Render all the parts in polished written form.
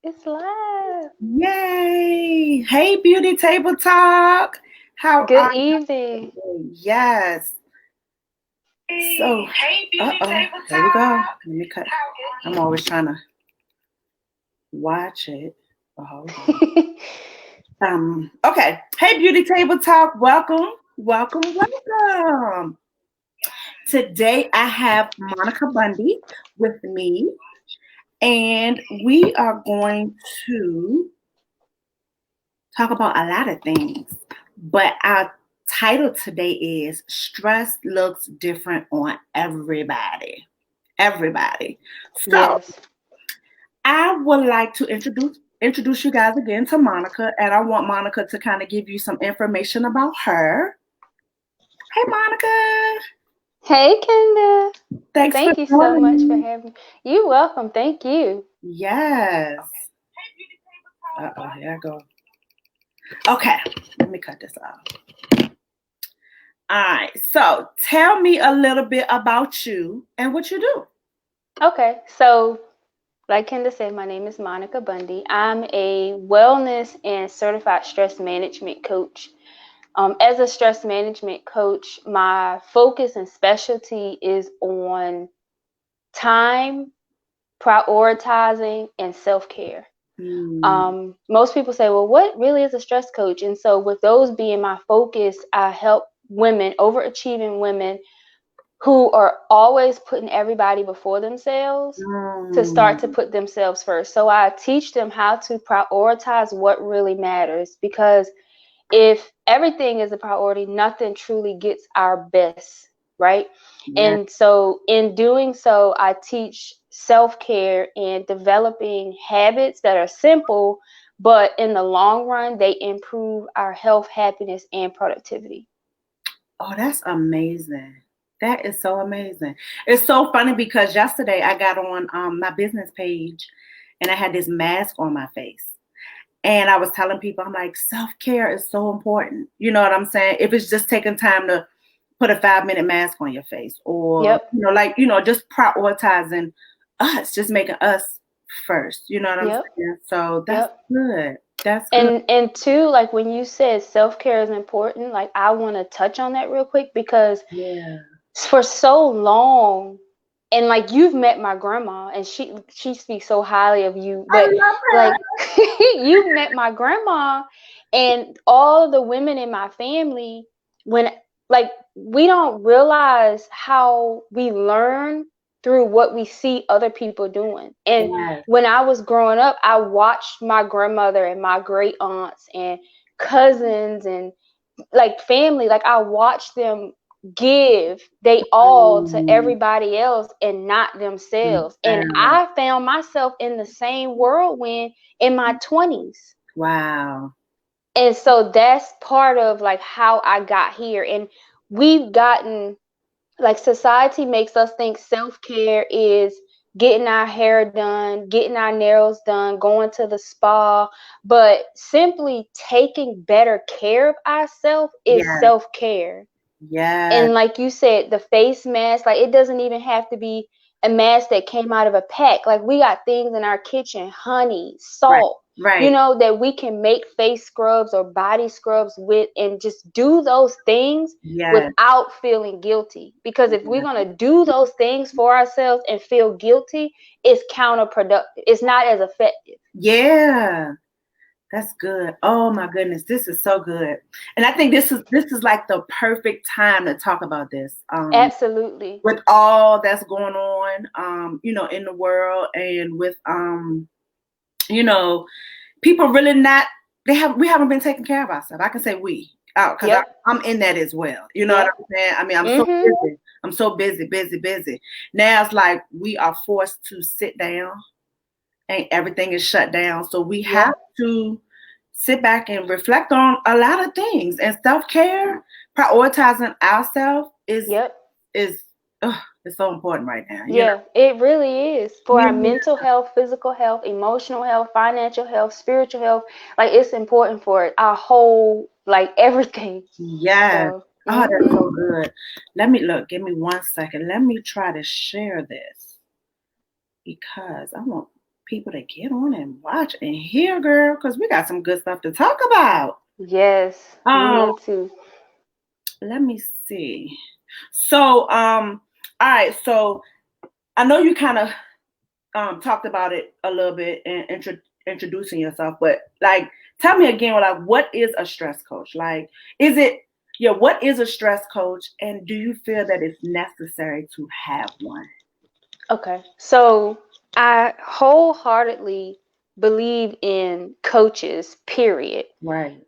It's live. Yay! Hey, Beauty Table Talk. How Good are evening. you? Yes. So, there we go. Let me cut. I'm always trying to watch it. Oh, hold on. Okay. Hey, Beauty Table Talk. Welcome, welcome, welcome. Today I have Monica Bundy with me, and we are going to talk about a lot of things. But our title today is Stress Looks Different on Everybody. Everybody. So Yes. I would like to introduce you guys again to Monica, and I want Monica to kind of give you some information about her. Hey Monica. Hey, Kenda. Thanks for Thank you so much for joining. having me. You're welcome. Thank you. Yes. Uh-oh, here I go. Okay, let me cut this off. All right, so tell me a little bit about you and what you do. Okay, so like Kenda said, my name is Monica Bundy. I'm a wellness and certified stress management coach. As a stress management coach, my focus and specialty is on time, prioritizing, and self care. Hmm. Most people say, well, what really is a stress coach? And so, with those being my focus, I help women, overachieving women who are always putting everybody before themselves, to start to Mm. put themselves first. So, I teach them how to prioritize what really matters, because if everything is a priority, nothing truly gets our best, right? Yeah. And so, in doing so, I teach self care and developing habits that are simple, but in the long run, they improve our health, happiness, and productivity. Oh, that's amazing. That is so amazing. It's so funny because yesterday I got on my business page and I had this mask on my face. And I was telling people, I'm like, self-care is so important. You know what I'm saying? If it's just taking time to put a 5-minute mask on your face or, Yep, just prioritizing us, just making us first. You know what I'm yep, saying? So that's yep. good. That's good. And two, like when you said self care is important, like I want to touch on that real quick, because Yeah. for so long, and like you've met my grandma and she speaks so highly of you, I but love like her. you've met my grandma and all the women in my family, when like we don't realize how we learn through what we see other people doing. And Yes. when I was growing up, I watched my grandmother and my great aunts and cousins and like family, like I watched them give they all to Mm, everybody else and not themselves. And wow. I found myself in the same whirlwind in my 20s. Wow. And so that's part of like how I got here. And we've gotten, like, society makes us think self-care is getting our hair done, getting our nails done, going to the spa, but simply taking better care of ourselves is Yes. self-care. Yes. And like you said, the face mask, like it doesn't even have to be a mask that came out of a pack. Like we got things in our kitchen, honey, Right. salt, Right. that we can make face scrubs or body scrubs with, and just do those things Yes. without feeling guilty. Because if we're Yes. going to do those things for ourselves and feel guilty, it's counterproductive. It's not as effective. Yeah. That's good. Oh my goodness, this is so good. And I think this is like the perfect time to talk about this. Absolutely. With all that's going on, in the world and with you know, people really not we haven't been taking care of ourselves. I can say we out because Yep. I'm in that as well. You know what Yep. I'm saying? I mean, I'm so Mhm. busy. I'm so busy, busy, busy. Now it's like we are forced to sit down and everything is shut down. So we have Yep. to sit back and reflect on a lot of things. And self-care, prioritizing ourselves Yep. is it's so important right now. Yeah, it really is, for our Yeah. mental health, physical health, emotional health, financial health, spiritual health. Like it's important for our whole, like everything. Yes. So, Oh, that's mhm. so good. Let me look. Give me 1 second. Let me try to share this because I want people to get on and watch and hear, girl, because we got some good stuff to talk about. Yes, we Um, need to. let me see. So, all right. So I know you kind of talked about it a little bit in introducing yourself, but like, tell me again, like, what is a stress coach? Like, is it, yeah, what is a stress coach, and do you feel that it's necessary to have one? Okay, so I wholeheartedly believe in coaches, period. Right.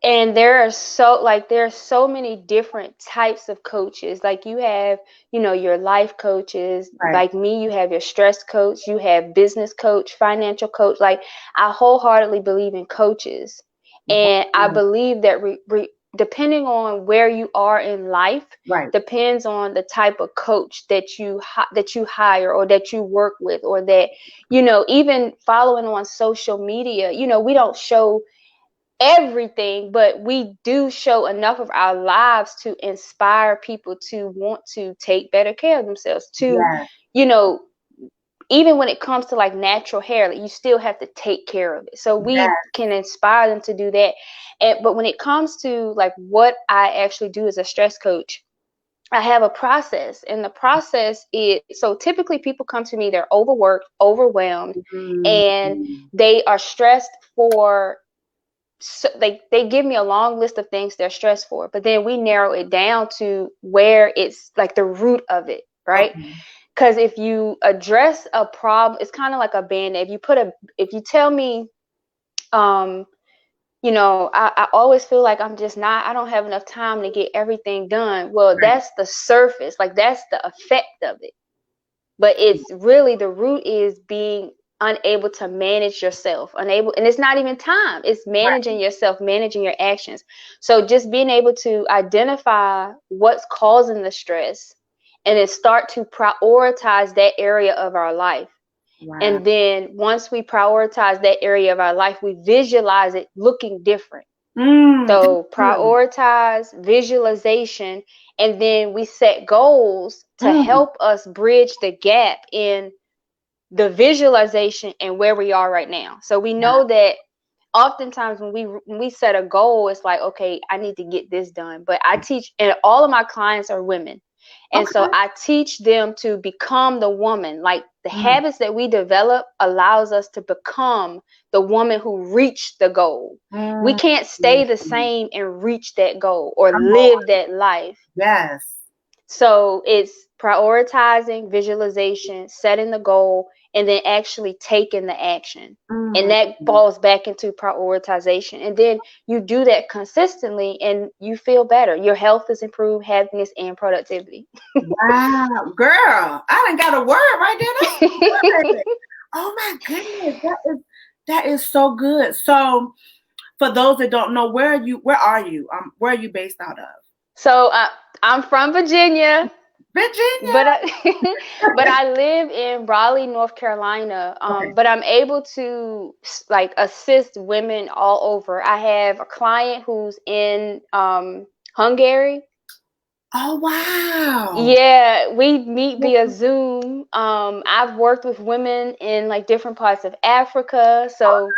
And there are so many different types of coaches. Like you have, your life coaches. Right. Like me, you have your stress coach, you have business coach, financial coach. Like I wholeheartedly believe in coaches, and I Right. believe that depending on where you are in life Right. depends on the type of coach that you hire or that you work with, or that, even following on social media, we don't show everything, but we do show enough of our lives to inspire people to want to take better care of themselves, to, Yes. you know even when it comes to like natural hair, like, you still have to take care of it, so we Yes. can inspire them to do that. But when it comes to like what I actually do as a stress coach, I have a process, and the process is, so typically people come to me, they're overworked, overwhelmed, and Mm. they are stressed for, so they give me a long list of things they're stressed for, but then we narrow it down to where it's like the root of it, right? Okay. Because if you address a problem, it's kind of like a band-aid. If you tell me, um I always feel like I don't have enough time to get everything done. Well, Right. that's the surface, like that's the effect of it. But it's really, the root is being unable to manage yourself, unable, and it's not even time, it's Right. managing yourself, managing your actions. So just being able to identify what's causing the stress, and then start to prioritize that area of our life. Wow. And then once we prioritize that area of our life, we visualize it looking different. Mm. So Mm. prioritize, visualization, and then we set goals to Mm. help us bridge the gap in the visualization and where we are right now. So we know that oftentimes when we set a goal, it's like, okay, I need to get this done. But I teach, and all of my clients are women. And so Okay. I teach them to become the woman. Like the Mm. habits that we develop allows us to become the woman who reached the goal. We Mm. can't stay the same and reach that goal or Come on. live that life. Yes. So it's prioritizing, visualization, setting the goal, and then actually taking the action. And Mm. that falls back into prioritization. And then you do that consistently and you feel better. Your health is improved, happiness, and productivity. Wow, girl, I done got a word right there. That's good. Oh my goodness, that is so good. So, for those that don't know, where are you? Where are you? Where are you based out of? So I'm from Virginia, Virginia. but but I live in Raleigh, North Carolina. Okay. But I'm able to like assist women all over. I have a client who's in Hungary. Oh wow. Yeah, we meet via Zoom. I've worked with women in like different parts of Africa, so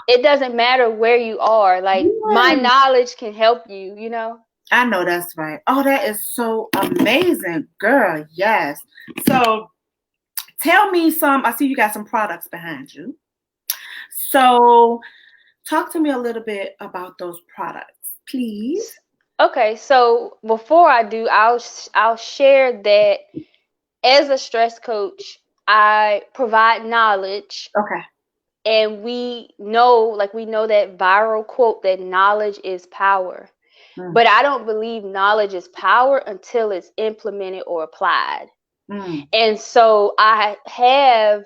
it doesn't matter where you are. Like my Yes. knowledge can help you, you know. I know that's right. Oh, that is so amazing, girl. Yes. So, tell me some. I see you got some products behind you. So, talk to me a little bit about those products, please. Okay, so before I do, I'll share that as a stress coach, I provide knowledge, Okay. and we know that viral quote that knowledge is power. Mm. But I don't believe knowledge is power until it's implemented or applied. Mm. And so I have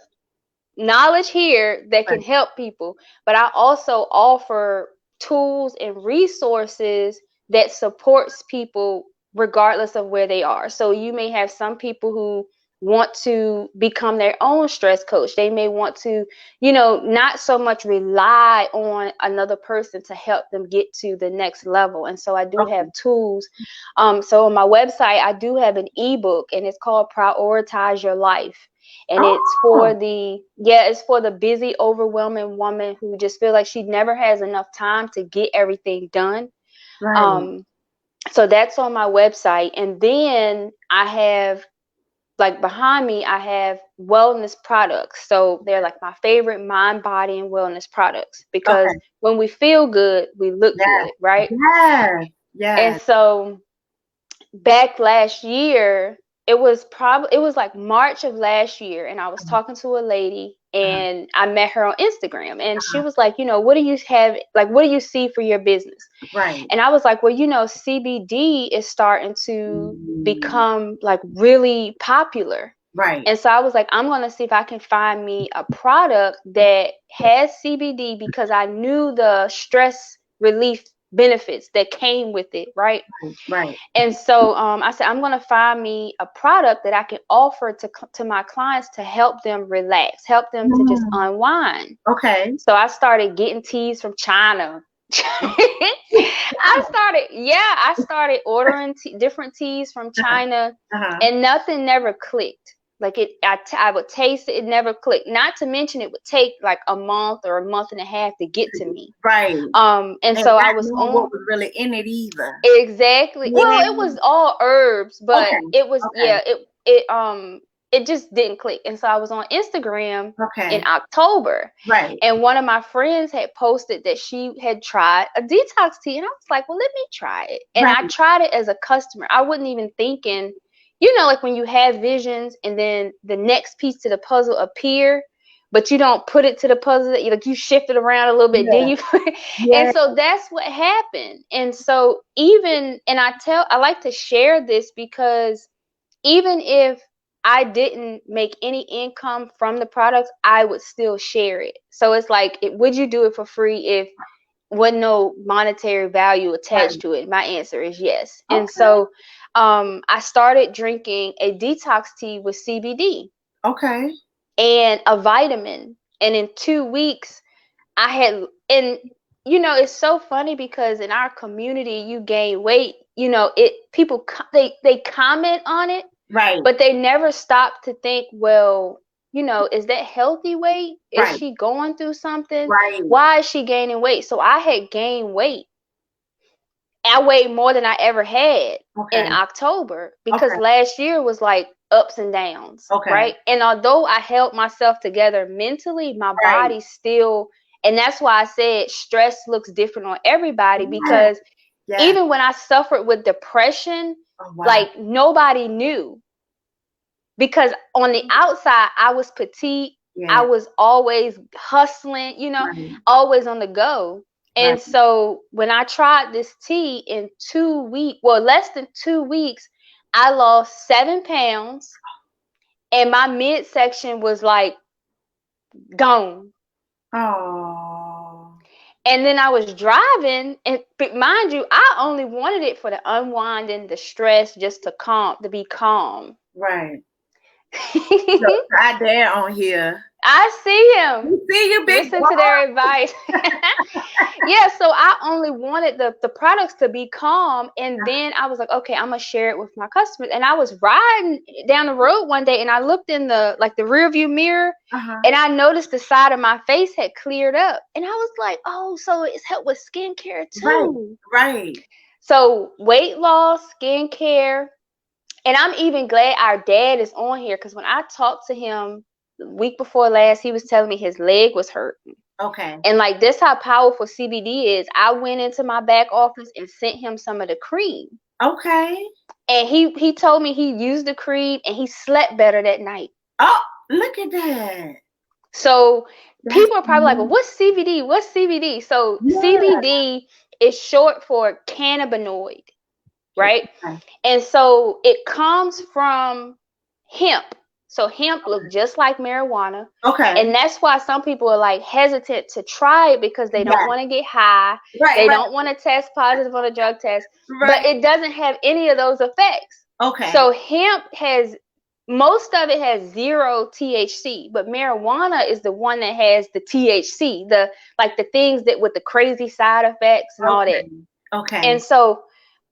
knowledge here that can Right. help people, but I also offer tools and resources that supports people regardless of where they are. So you may have some people who want to become their own stress coach. They may want to, not so much rely on another person to help them get to the next level. And so I do have Okay. tools. So on my website, I do have an ebook, and it's called Prioritize Your Life. And Oh, it's for the busy, overwhelming woman who just feel like she never has enough time to get everything done. right. Um, so that's on my website. And then I have, like, behind me, I have wellness products. So they're like my favorite mind, body, and wellness products, because Okay. when we feel good, we look Yes. good, right? Yes. And Yes. so back last year, it was like March of last year, and I was talking to a lady, Uh-huh. and I met her on Instagram, and she Uh-huh. was like, what do you have, like, what do you see for your business? Right. And I was like, well, CBD is starting to Mm, become like really popular. right. And so I was like, I'm going to see if I can find me a product that has CBD, because I knew the stress relief benefits that came with it, right? Right. And so I said, I'm going to find me a product that I can offer to my clients to help them relax, help them to just Mm, unwind. okay. So I started getting teas from China. I started ordering different teas from Uh-huh. China, Uh-huh. and nothing never clicked. Like I would taste it, it never clicked. Not to mention it would take like a month or a month and a half to get to me. Right. And And so I not was knowing what on. was really in it either. Exactly. Well, Yeah. it was all herbs, but Okay. it was, Okay. yeah, it just didn't click. And so I was on Instagram in Okay. October, Right. and one of my friends had posted that she had tried a detox tea, and I was like, well, let me try it. And I Right. tried it as a customer. I wasn't even thinking, like when you have visions and then the next piece to the puzzle appear, but you don't put it to the puzzle, that you shift it around a little bit, then Yeah. you and Yeah. so that's what happened. And so I like to share this, because even if I didn't make any income from the products, I would still share it. So it's like, would you do it for free if wasn't no monetary value Right. attached to it? My answer is yes. And Okay. so I started drinking a detox tea with CBD Okay. and a vitamin. And in 2 weeks, I had, and it's so funny, because in our community, you gain weight, people, they comment on it, Right. but they never stop to think, well, is that healthy weight? Is Right. she going through something? Right. Why is she gaining weight? So I had gained weight. I weighed more than I ever had in Okay. October, because Okay. last year was like ups and downs, Okay. right? And although I held myself together mentally, my Right. body still, and that's why I said stress looks different on everybody, Yeah. because Yeah. even when I suffered with depression, Oh wow. like nobody knew, because on the outside I was petite. I Yeah. was always hustling, Right. always on the go. Right. And so when I tried this tea in 2 weeks, well, less than 2 weeks, I lost 7 pounds, and my midsection was like gone. Oh. And then I was driving, and but mind you, I only wanted it for the unwinding, the stress, just to be calm. Right. Look, I dare on here. I see him. You see you, big Listen to boy. their advice. Yeah, so I only wanted the products to be calm, and then I was like, okay, I'm gonna share it with my customers. And I was riding down the road one day, and I looked in the rear view mirror, Uh-huh. and I noticed the side of my face had cleared up, and I was like, oh, so it's helped with skincare Right. too. Right. So weight loss, skincare, and I'm even glad our dad is on here, because when I talked to him the week before last, he was telling me his leg was hurting. Okay. And like, this how powerful CBD is. I went into my back office and sent him some of the cream. Okay. And he told me he used the cream and he slept better that night. Oh, look at that. So That's people are probably like, well, amazing. what's CBD? What's CBD? So Yeah. CBD is short for cannabinoid, right? Okay. And so it comes from hemp. So hemp look just like marijuana. Okay. And that's why some people are like hesitant to try it, because they don't Yeah. want to get high. Right, They right, don't want to test positive on a drug test. But right. it doesn't have any of those effects. Okay. So hemp has, most of it has zero THC, but marijuana is the one that has the THC, the things that with the crazy side effects and all that. Okay. Okay. And so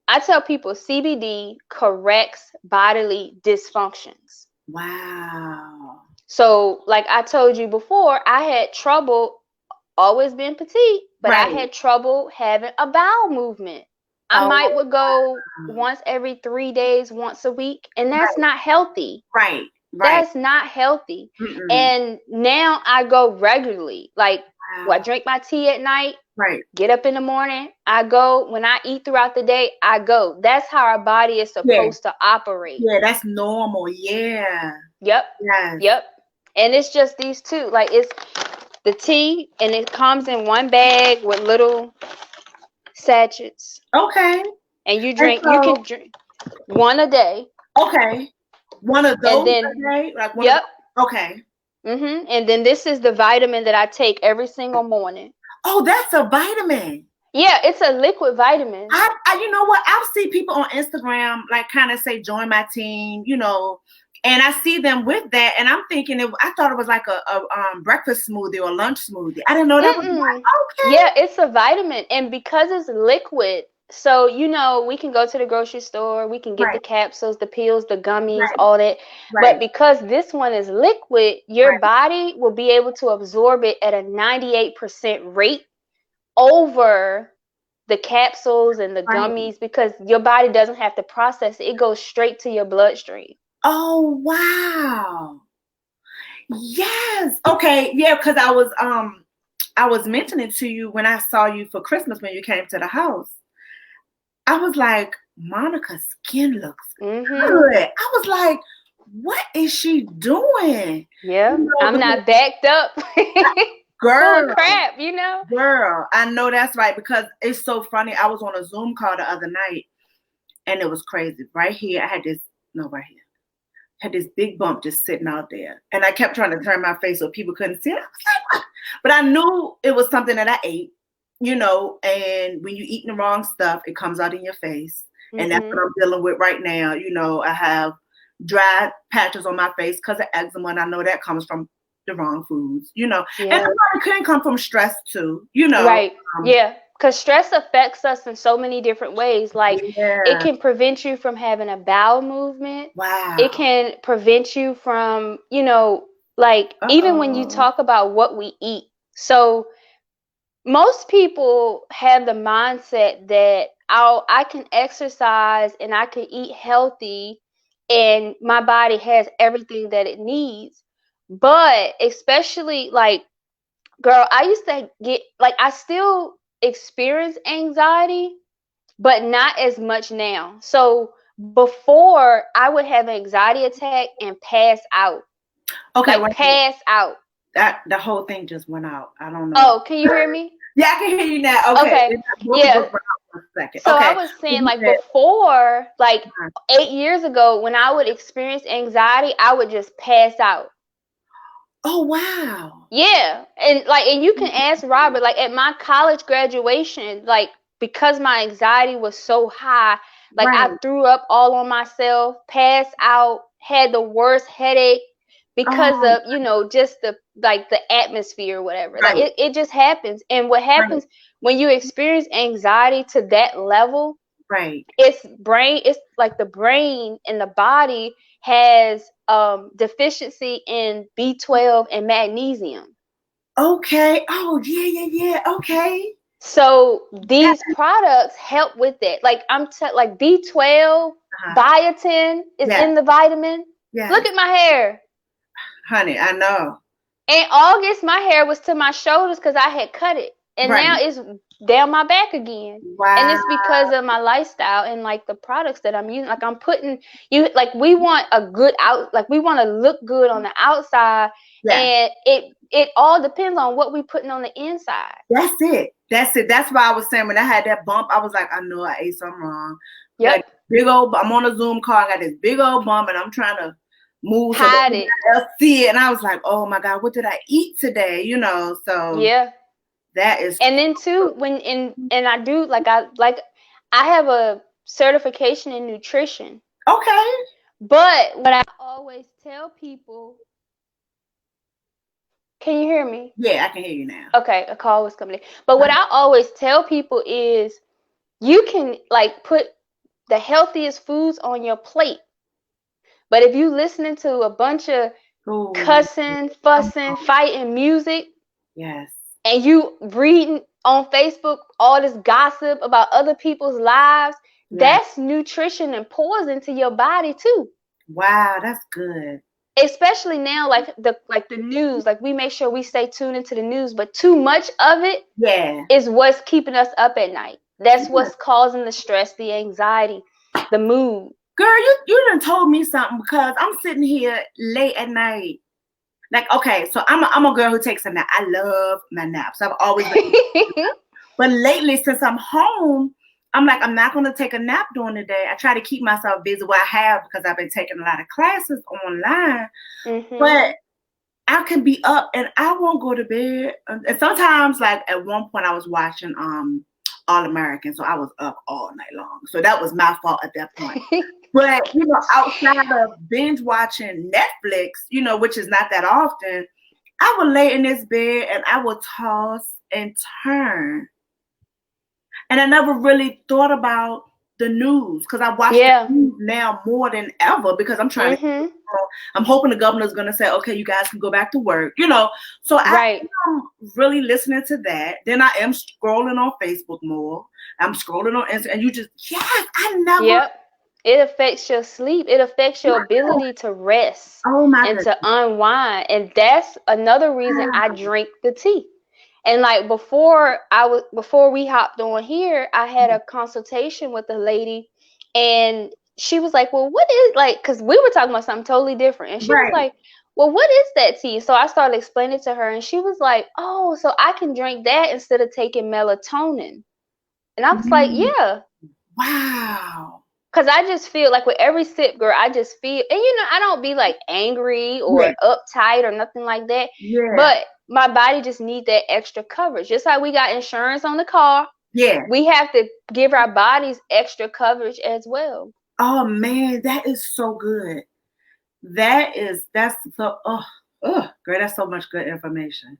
I tell people CBD corrects bodily dysfunctions. Wow. So, like I told you before, I had trouble always being petite, but I Right. had trouble having a bowel movement. I might Oh, would go once every 3 days, once a week, and that's not healthy. right. Right. That's not healthy. Mm-mm. And now I go regularly. Like, I Wow. drink my tea at night, Right. get up in the morning, I go. When I eat throughout the day, I go. That's how our body is Yeah. supposed to operate. Yeah, that's normal. Yeah. Yep. Yes. Yep. And it's just these two. Like, it's the tea, and it comes in one bag with little sachets. Okay. And And you so, can drink one a day. okay. One of And those then, a day? Like one of yep. the, okay. And then this is the vitamin that I take every single morning. Oh, that's a vitamin. Yeah, it's a liquid vitamin. You know what? I'll see people on Instagram like kind of say, join my team, you know, and I see them with that, and I'm thinking, I thought it was like a breakfast smoothie or lunch smoothie. I didn't know that was okay. Yeah, it's a vitamin, and because it's liquid, so we can go to the grocery store, we can get the capsules, the pills, the gummies, all that. Right. But because this one is liquid, your body will be able to absorb it at a 98% rate over the capsules and the gummies, because your body doesn't have to process it. It goes straight to your bloodstream. Oh, wow. Yes. Okay. Yeah, because I was mentioning to you when I saw you for Christmas when you came to the house. I was like, Monica's skin looks good. I was like, what is she doing? Yeah, I'm not backed up. Girl, full of crap, Girl, I know that's right, because it's so funny. I was on a Zoom call the other night, and it was crazy. Right here, I had this big bump just sitting out there, and I kept trying to turn my face so people couldn't see it. I was like, what? But I knew it was something that I ate, and when you're eating the wrong stuff, it comes out in your face. And that's what I'm dealing with right now. I have dry patches on my face because of eczema, and I know that comes from the wrong foods, and it can come from stress too, Right. Because stress affects us in so many different ways. Like, it can prevent you from having a bowel movement. Wow. It can prevent you from, even when you talk about what we eat. So most people have the mindset that I can exercise and I can eat healthy and my body has everything that it needs. But especially, like, girl, I used to get, like, I still experience anxiety, but not as much now. So before, I would have an anxiety attack and pass out. Okay, like, pass out. That the whole thing just went out. I don't know. Oh, can you hear me? Yeah, I can hear you now. Okay. Yeah. For a second. So I was saying, like, before, like 8 years ago, when I would experience anxiety, I would just pass out. Oh, wow. Yeah. And you can ask Robert, like, at my college graduation, like, because my anxiety was so high, like, I threw up all on myself, passed out, had the worst headache because of, just the atmosphere or whatever. Like, it just happens. And what happens when you experience anxiety to that level, it's like the brain and the body has deficiency in B12 and magnesium. Okay. Oh, yeah. Okay. So these products help with that. Like, like B12, biotin is in the vitamin. Look at my hair. Honey, I know. In August, my hair was to my shoulders because I had cut it. And now it's down my back again. Wow. And it's because of my lifestyle and, like, the products that I'm using. Like, I'm putting like, we want we want to look good on the outside. And it all depends on what we putting on the inside. That's it. That's why I was saying, when I had that bump, I was like, I know I ate something wrong. Yep. Like, big old, I'm on a Zoom call, I got this big old bump, and I'm trying to move hide it. See it, and I was like, oh my God, what did I eat today? So yeah, that is. And then too, and I do I have a certification in nutrition. Okay. But what I always tell people. Can you hear me? Yeah, I can hear you now. Okay, a call was coming in. But what I always tell people is, you can, like, put the healthiest foods on your plate. But if you listening to a bunch of Oh, cussing, fussing, fighting, music, yes. and you reading on Facebook all this gossip about other people's lives, Yes. that's nutrition and poison to your body too. Wow, that's good. Especially now, like the news, like we make sure we stay tuned into the news, but too much of it Yeah. is what's keeping us up at night. That's Yeah. what's causing the stress, the anxiety, the mood. Girl, you done told me something because I'm sitting here late at night. Like, okay, so I'm a girl who takes a nap. I love my naps. I've always been. But lately, since I'm home, I'm like, I'm not going to take a nap during the day. I try to keep myself busy. Well, I have because I've been taking a lot of classes online. Mm-hmm. But I can be up and I won't go to bed. And sometimes, like at one point, I was watching All American, so I was up all night long. So that was my fault at that point. But outside of binge watching Netflix, which is not that often, I would lay in this bed and I would toss and turn. And I never really thought about the news because I watch the news now more than ever because I'm trying to. I'm hoping the governor's going to say, okay, you guys can go back to work. So I am really listening to that. Then I am scrolling on Facebook more. I'm scrolling on Instagram, and I never. Yep. It affects your sleep. It affects your ability to rest and to unwind. And that's another reason I drink the tea. And like before we hopped on here, I had a consultation with a lady, and she was like, well, what is, like, because we were talking about something totally different. And she was like, well, what is that tea? So I started explaining to her, and she was like, oh, so I can drink that instead of taking melatonin. And I was like, yeah. Wow. Because I just feel like with every sip, girl, I just feel, and I don't be like angry or uptight or nothing like that. Yeah. But my body just needs that extra coverage. Just like we got insurance on the car. Yeah. We have to give our bodies extra coverage as well. Oh man, that is so good. That's so girl, that's so much good information.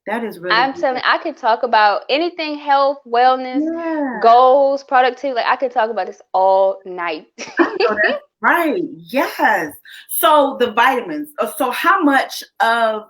That is really I'm telling you, I could talk about anything health, wellness, goals, productivity. Like I could talk about this all night. I know that. Right. Yes. So the vitamins. So how much of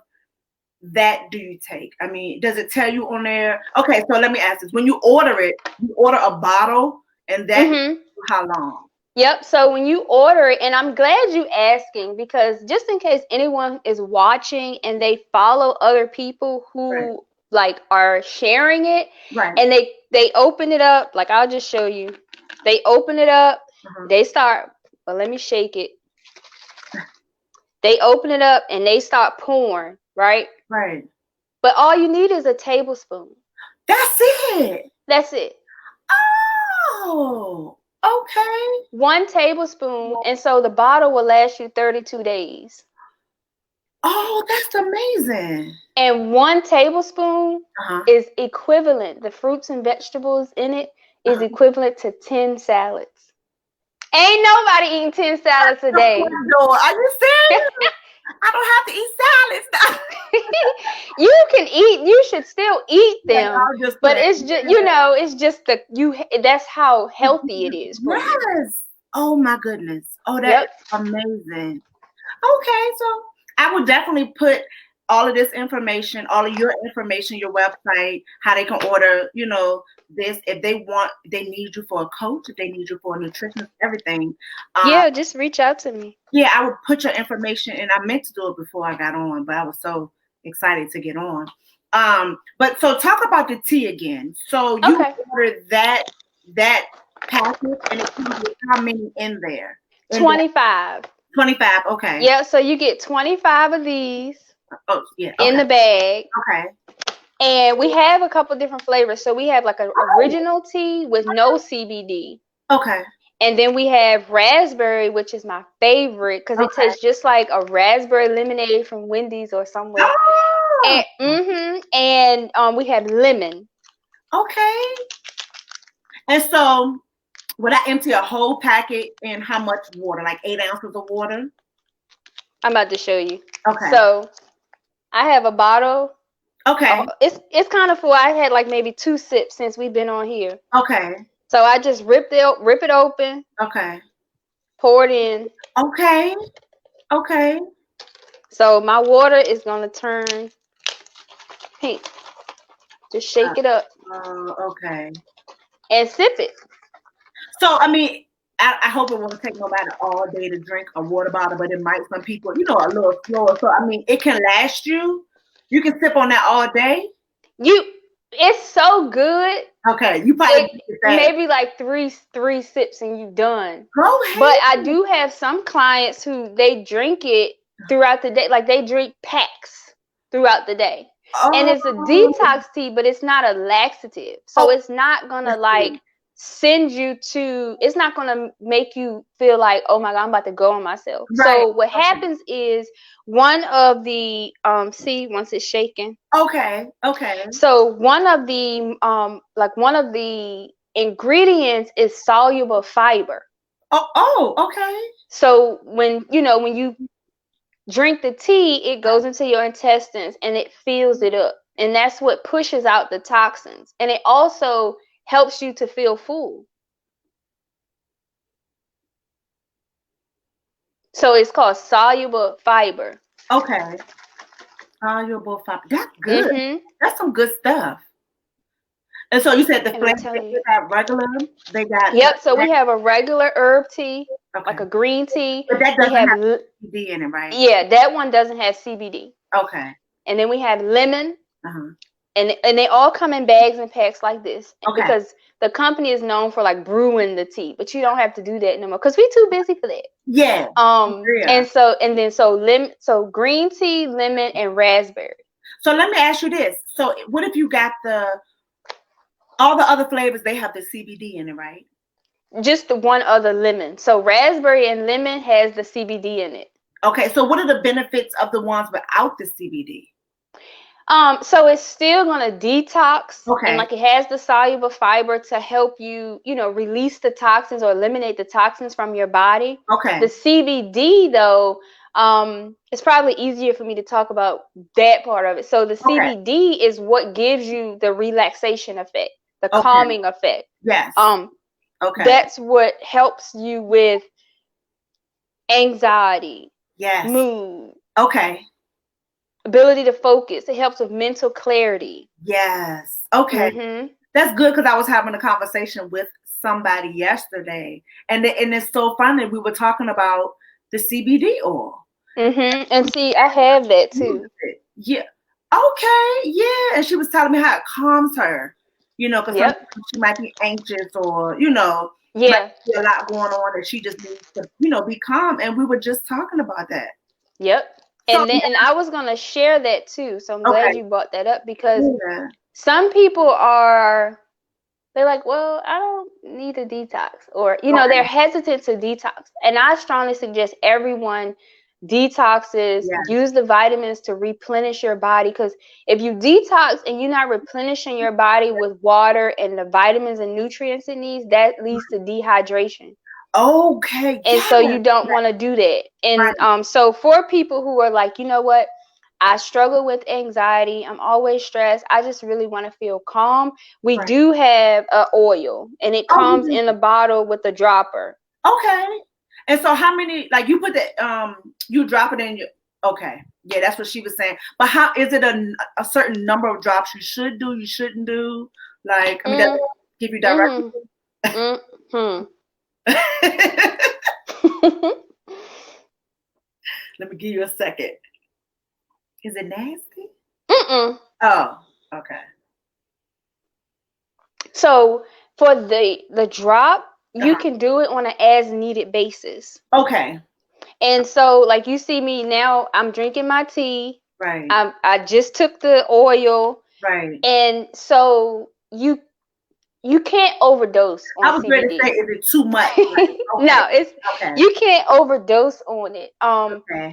that do you take? I mean, does it tell you on there? Okay, so let me ask this. When you order it, you order a bottle and that how long? Yep. So when you order it, and I'm glad you asking, because just in case anyone is watching and they follow other people who like are sharing it, and they open it up, like I'll just show you. They open it up, they start, well, let me shake it. They open it up and they start pouring, right? Right. But all you need is a tablespoon. That's it. That's it. Oh. Okay. 1 tablespoon, and so the bottle will last you 32 days. Oh, that's amazing. And 1 tablespoon is equivalent, the fruits and vegetables in it is equivalent to 10 salads. Ain't nobody eating 10 salads a day. Are you serious? I don't have to eat salads now. You should still eat them, but it's just, it's just that's how healthy it is for you. Yes. Oh my goodness. Oh, that's amazing. Okay, so I would definitely put all of this information, all of your information, your website, how they can order, this, if they need you for a coach, if they need you for a nutritionist, everything. Just reach out to me. Yeah, I would put your information, and I meant to do it before I got on, but I was so excited to get on. But so talk about the tea again. So you ordered that package, and it comes with how many in there? 25. 25, okay. Yeah, so you get 25 of these. Oh, yeah. In the bag. Okay. And we have a couple different flavors. So we have like an original tea with no CBD. Okay. And then we have raspberry, which is my favorite because it tastes just like a raspberry lemonade from Wendy's or somewhere. Oh! And we have lemon. Okay. And so would I empty a whole packet in how much water? Like 8 ounces of water? I'm about to show you. Okay. So I have a bottle. Okay. It's kind of full. I had like maybe 2 sips since we've been on here. Okay. So I just rip it open. Okay. Pour it in. Okay. Okay. So my water is gonna turn pink. Just shake it up Okay. and sip it. So, I mean, I hope it won't take nobody all day to drink a water bottle, but it might some people, you know, a little slower. So, I mean, it can last you. You can sip on that all day. It's so good. Okay, you probably get that. Maybe like three sips and you done. Go ahead. But I do have some clients who they drink it throughout the day. Like they drink packs throughout the day. And it's a detox tea, but it's not a laxative. So it's not gonna like send you to, it's not gonna make you feel like, oh my God, I'm about to go on myself. Right. So what happens is one of the see once it's shaking. Okay. So one of the ingredients is soluble fiber. Oh, okay. So when you drink the tea, it goes into your intestines and it fills it up. And that's what pushes out the toxins. And it also helps you to feel full. So it's called soluble fiber. Okay. Soluble fiber. That's good. Mm-hmm. That's some good stuff. And so you said the flavors, they got regular, they got... Yep, so we have a regular herb tea, like a green tea. But that doesn't have CBD in it, right? Yeah, that one doesn't have CBD. Okay. And then we have lemon. Uh-huh. And they all come in bags and packs like this. Okay. Because the company is known for like brewing the tea, but you don't have to do that no more because we're too busy for that. Yeah. And so green tea, lemon, and raspberry. So let me ask you this. So what if you got all the other flavors, they have the CBD in it, right? Just the one other lemon. So raspberry and lemon has the CBD in it. Okay, so what are the benefits of the ones without the CBD? So it's still gonna detox, and like it has the soluble fiber to help you, release the toxins or eliminate the toxins from your body. Okay. The CBD though, it's probably easier for me to talk about that part of it. So the CBD is what gives you the relaxation effect, the calming effect. Yes. That's what helps you with anxiety. Yes. Mood. Okay. Ability to focus. It helps with mental clarity. Yes. Okay. Mm-hmm. That's good because I was having a conversation with somebody yesterday, and it's so funny. We were talking about the CBD oil. Mm-hmm. And see, I have that too. Yeah. Okay. Yeah. And she was telling me how it calms her. Because she might be anxious or might be a lot going on, and she just needs to be calm. And we were just talking about that. Yep. And I was gonna share that too. So I'm glad you brought that up because some people they're like, well, I don't need a detox, or they're hesitant to detox. And I strongly suggest everyone detoxes, use the vitamins to replenish your body, because if you detox and you're not replenishing your body with water and the vitamins and nutrients it needs, that leads to dehydration. Okay. And so you don't want to do that. And so for people who are like, you know what, I struggle with anxiety, I'm always stressed, I just really want to feel calm, we do have an oil, and it comes in a bottle with a dropper. Okay. And so how many, like you put the you drop it in your, yeah, that's what she was saying. But how is it a certain number of drops you should do, you shouldn't do? Like, I mean, does it give you directions? Let me give you a second. Is it nasty? Oh, okay. So for the drop, you can do it on an as needed basis. Okay. And so like you see me now, I'm drinking my tea. Right. I just took the oil. Right. And so you can't overdose on CBD. I was ready to say, is it too much? Like, No, you can't overdose on it.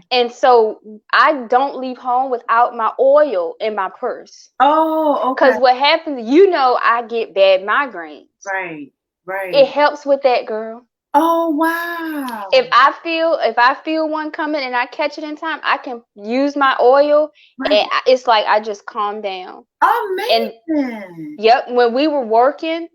And so I don't leave home without my oil in my purse. Oh, okay. Because what happens, I get bad migraines. Right. It helps with that, girl. Oh, wow. If I feel one coming and I catch it in time, I can use my oil, and it's like I just calm down. Amazing. And when we were working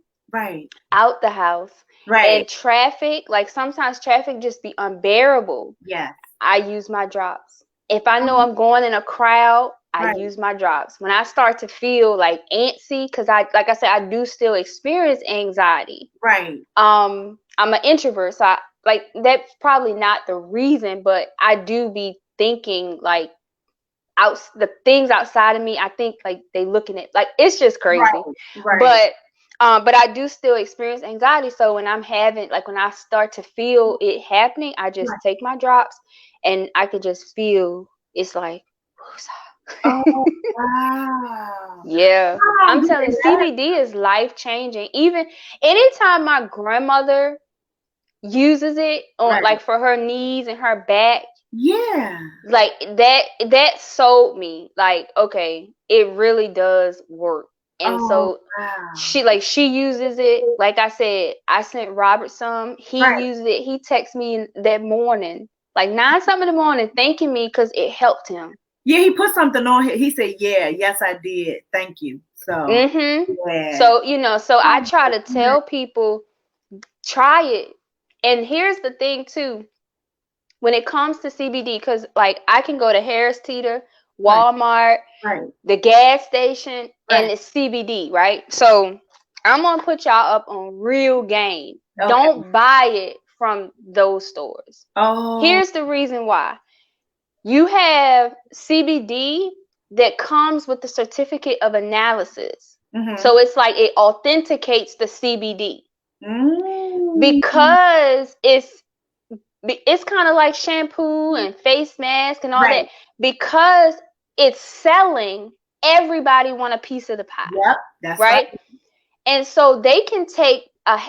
out the house, and traffic, like sometimes traffic just be unbearable. Yes. I use my drops. If I know I'm going in a crowd, I Right. use my drops. When I start to feel like antsy, because like I said, I do still experience anxiety. Right. I'm an introvert, so like that's probably not the reason, but I do be thinking like the things outside of me. I think like they looking at, like, it's just crazy. Right. But I do still experience anxiety. So when when I start to feel it happening, I just Right. take my drops, and I can just feel it's like, Oh, wow. yeah. Oh, I'm telling you, CBD is life changing. Even anytime my grandmother uses it on, right. like, for her knees and her back, Yeah. like that sold me, like, okay, it really does work. And Oh, so wow. she uses it. Like I said, I sent Robert some. He Right. used it. He texted me that morning, like 9 something in the morning, thanking me because it helped him. Yeah, he put something on here. He said, "Yeah, yes, I did. Thank you." So, yeah. So so I Oh, try to tell people, try it. And here's the thing too, when it comes to CBD, because like I can go to Harris Teeter, right. Walmart, Right. the gas station, and Right. it's CBD, right? So I'm gonna put y'all up on real game. Okay. Don't buy it from those stores. Oh. Here's the reason why. You have CBD that comes with the certificate of analysis. Mm-hmm. So it's like it authenticates the CBD Mm. because it's kind of like shampoo and face mask and all Right. that. Because it's selling, everybody want a piece of the pie, Yep. That's right. right? And so they can take a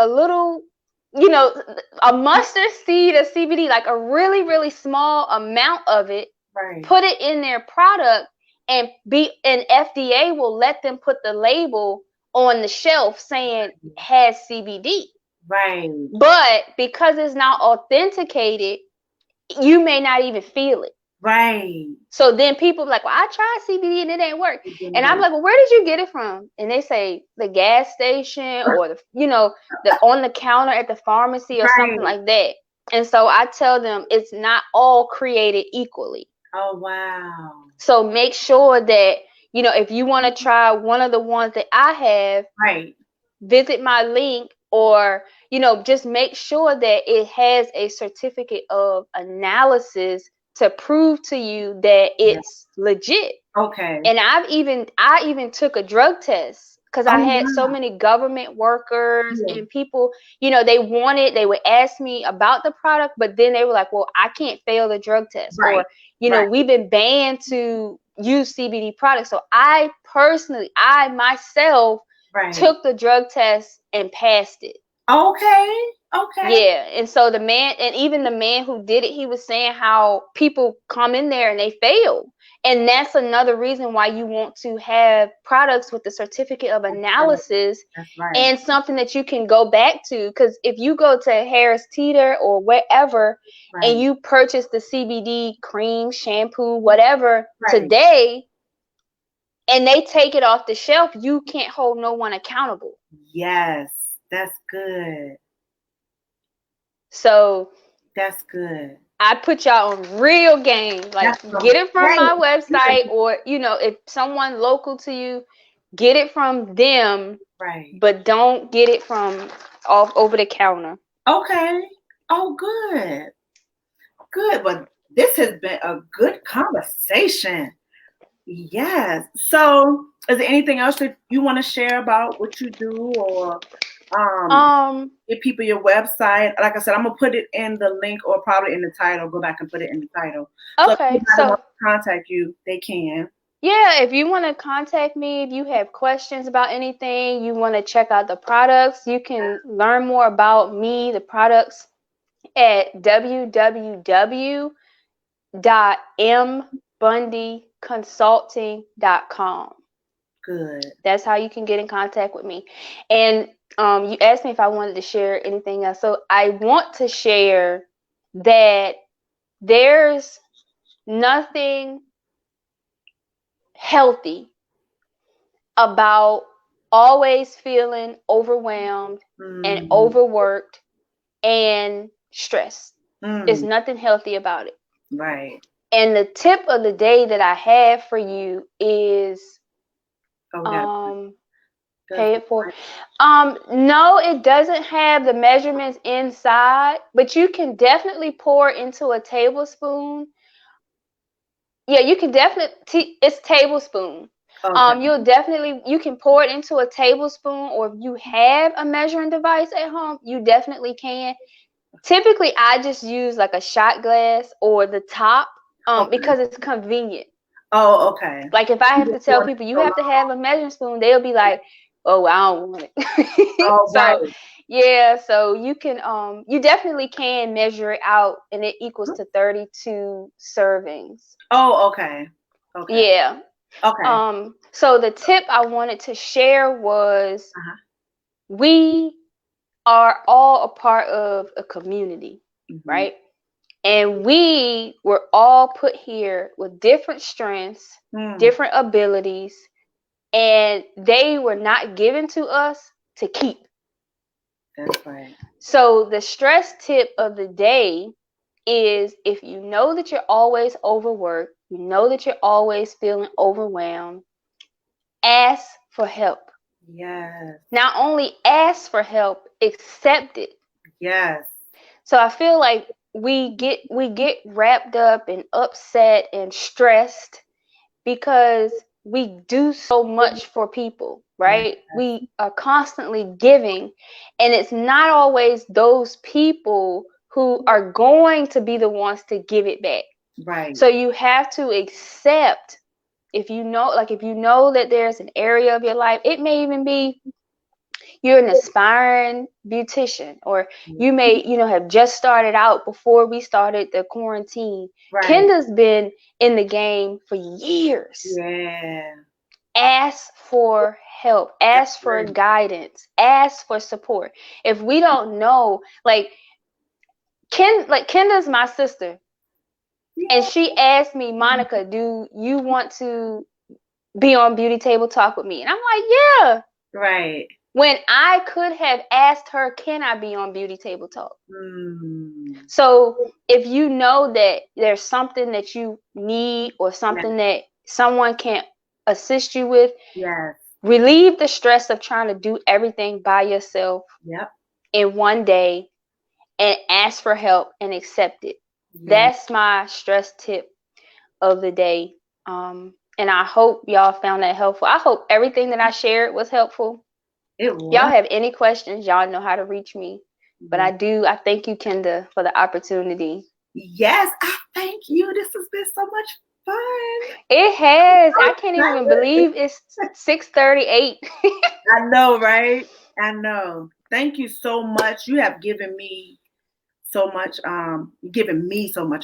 little, a mustard seed of CBD, like a really, really small amount of it, Right. put it in their product, and FDA will let them put the label on the shelf saying has CBD. Right. But because it's not authenticated, you may not even feel it. Right. So then people be like, well, I tried CBD and it ain't work. And I'm like, well, where did you get it from? And they say the gas station, or the on the counter at the pharmacy, or something Right. like that. And so I tell them it's not all created equally. Oh, wow. So make sure that, if you want to try one of the ones that I have, Right. visit my link, or just make sure that it has a certificate of analysis to prove to you that Yeah. it's legit. Okay. And I even took a drug test because I Oh, had so wow. many government workers Yeah. and people, they would ask me about the product, but then they were like, well, I can't fail the drug test, Right. or Right. we've been banned to use CBD products. So I myself Right. took the drug test and passed it. Okay. Okay. Yeah. And so even the man who did it, he was saying how people come in there and they fail. And that's another reason why you want to have products with the certificate of analysis. That's right. And something that you can go back to. Because if you go to Harris Teeter or wherever, Right. and you purchase the CBD cream, shampoo, whatever, Right. today, and they take it off the shelf, you can't hold no one accountable. Yes, that's good. So that's good. I put y'all on real game. Like, get it from my website, or if someone local to you, get it from them. Right. But don't get it from off over the counter. Okay. Oh, good. Good. But this has been a good conversation. Yes. So, is there anything else that you want to share about what you do, or give people your website? Like I said, I'm gonna put it in the link, or probably in the title. Go back and put it in the title. Okay. So if anybody wants to contact you, they can. Yeah, if you want to contact me, if you have questions about anything, you want to check out the products, you can learn more about me, the products, at www.mbundyconsulting.com. Good. That's how you can get in contact with me. And you asked me if I wanted to share anything else. So I want to share that there's nothing healthy about always feeling overwhelmed and overworked and stressed. There's nothing healthy about it. Right. And the tip of the day that I have for you is pay it forward. No, it doesn't have the measurements inside, but you can definitely pour into a tablespoon. Yeah, you can definitely. It's tablespoon. Okay. You can pour it into a tablespoon, or if you have a measuring device at home, you definitely can. Typically, I just use like a shot glass or the top, Okay. because it's convenient. Oh, okay. Like if I have to tell people you have to have a measuring spoon, they'll be like, "Oh, I don't want it." Oh, right. So, yeah, so you definitely can measure it out, and it equals to 32 servings. Oh, okay. Okay. Yeah. Okay. So the tip I wanted to share was Uh-huh. we are all a part of a community, Mm-hmm. right? And we were all put here with different strengths, different abilities, and they were not given to us to keep. That's right. So the stress tip of the day is, if you know that you're always overworked, you know that you're always feeling overwhelmed, ask for help. Yes. Not only ask for help, accept it. Yes. So I feel like we get wrapped up and upset and stressed because we do so much for people, Yes. right? We are constantly giving, and it's not always those people who are going to be the ones to give it back. Right. So you have to accept, if you know that there's an area of your life, it may even be you're an aspiring beautician, or you may have just started out before we started the quarantine. Right. Kenda's been in the game for years. Yeah. Ask for help, ask for guidance, ask for support. If we don't know, like Kenda's my sister, and she asked me, Monica, do you want to be on Beauty Table Talk with me? And I'm like, yeah. Right. When I could have asked her, can I be on Beauty Table Talk? Mm. So if you know that there's something that you need, or something that someone can assist you with, Yes. relieve the stress of trying to do everything by yourself in one day, and ask for help and accept it. Yeah. That's my stress tip of the day. And I hope y'all found that helpful. I hope everything that I shared was helpful. It If y'all was. have any questions, y'all know how to reach me. But I thank you, Kenda, for the opportunity. Yes, I thank you. This has been so much fun. It has. I can't even believe it's 6:38. I know, right? I know. Thank you so much. You have given me so much,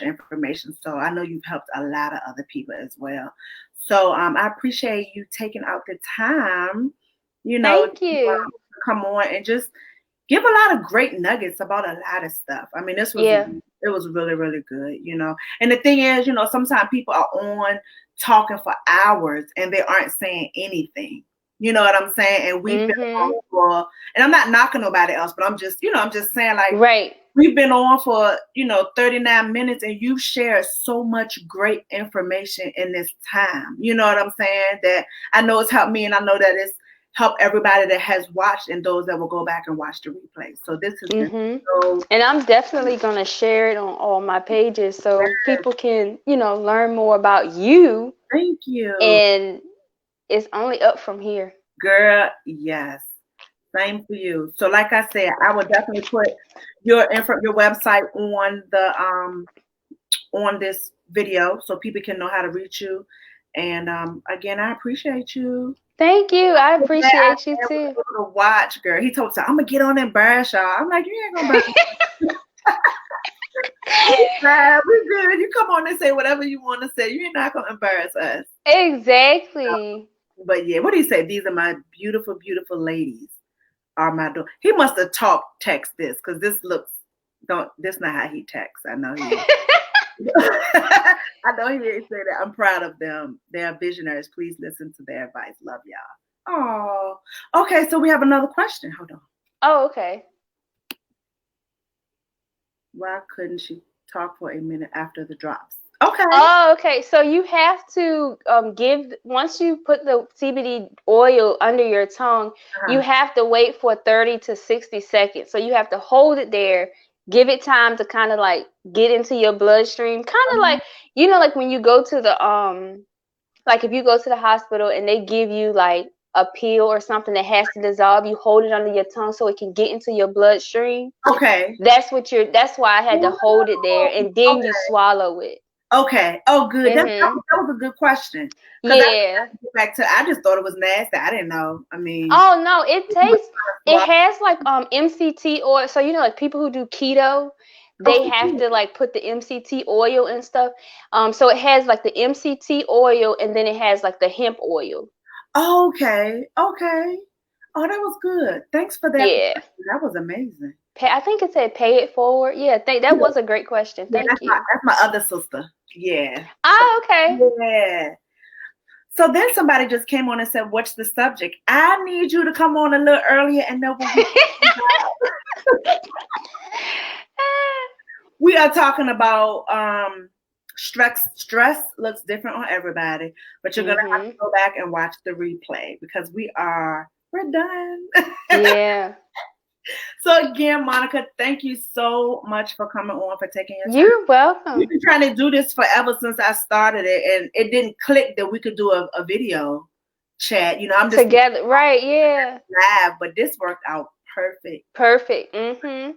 information. So I know you've helped a lot of other people as well. So I appreciate you taking out the time, Thank to you. come on and just give a lot of great nuggets about a lot of stuff. I mean, it was really, really good, And the thing is, sometimes people are on talking for hours and they aren't saying anything. You know what I'm saying? And we've been on for, and I'm not knocking nobody else, but I'm just saying, like, right. We've been on for, 39 minutes, and you've shared so much great information in this time. You know what I'm saying? That I know it's helped me, and I know that it's helped everybody that has watched and those that will go back and watch the replay. So this has been so. And I'm definitely going to share it on all my pages so people can, learn more about you. Thank you. And it's only up from here. Girl, yes. Same for you. So like I said, I will definitely put your website on the on this video so people can know how to reach you. And again, I appreciate you. Thank you. I appreciate you too. To watch, girl. He told us, I'm gonna get on and embarrass y'all. I'm like, you ain't gonna embarrass me. We're good. You come on and say whatever you want to say. You're not gonna embarrass us. Exactly. But yeah, what do you say? These are my beautiful, beautiful ladies. Are my door. He must have text this, because this not how he texts. I know he I know he didn't say that. I'm proud of them. They're visionaries. Please listen to their advice. Love y'all. Oh, okay. So we have another question. Hold on. Oh, okay. Why couldn't she talk for a minute after the drops? Okay. Oh, okay. So you have to give once you put the CBD oil under your tongue, you Uh-huh. have to wait for 30 to 60 seconds. So you have to hold it there, give it time to kind of like get into your bloodstream. Kind of like, like when you go to the like if you go to the hospital and they give you like a pill or something that has to dissolve, you hold it under your tongue so it can get into your bloodstream. Okay. That's why I had to hold it there and then you Okay. swallow it. Okay. Oh, good. Mhm. That was a good question. Because Yeah. get back to, I just thought it was nasty. I didn't know. I mean, Oh no, it you were tastes. trying to It swallow. has like MCT oil. So like people who do keto, they Okay. have to like put the MCT oil and stuff. So it has like the MCT oil and then it has like the hemp oil. Okay. Okay. Oh, that was good. Thanks for that. Yeah. That was amazing. I think it said pay it forward. Yeah, that was a great question. Yeah, Thank you. that's my other sister. Yeah. So, Oh, okay. yeah. So then somebody just came on and said, "What's the subject?" I need you to come on a little earlier and know what we talking about. We are talking about stress. Stress looks different on everybody, but you're gonna have to Mhm. go back and watch the replay because we're done. Yeah. So again, Monica, thank you so much for coming on, for taking your time. You're We've welcome. been trying to do this forever since I started it, and it didn't click that we could do a video chat. I'm just Together, right? Yeah. live, but this worked out perfect. Perfect. Mhm.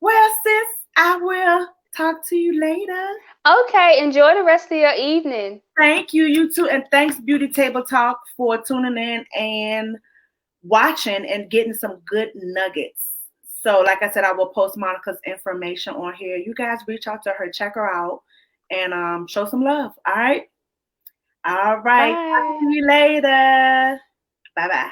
Well, sis, I will talk to you later. Okay. Enjoy the rest of your evening. Thank you, you too, and thanks Beauty Table Talk for tuning in and watching and getting some good nuggets. So, like I said, I will post Monica's information on here. You guys reach out to her, check her out, and show some love. All right. All right. Talk Bye. to you later. Bye bye.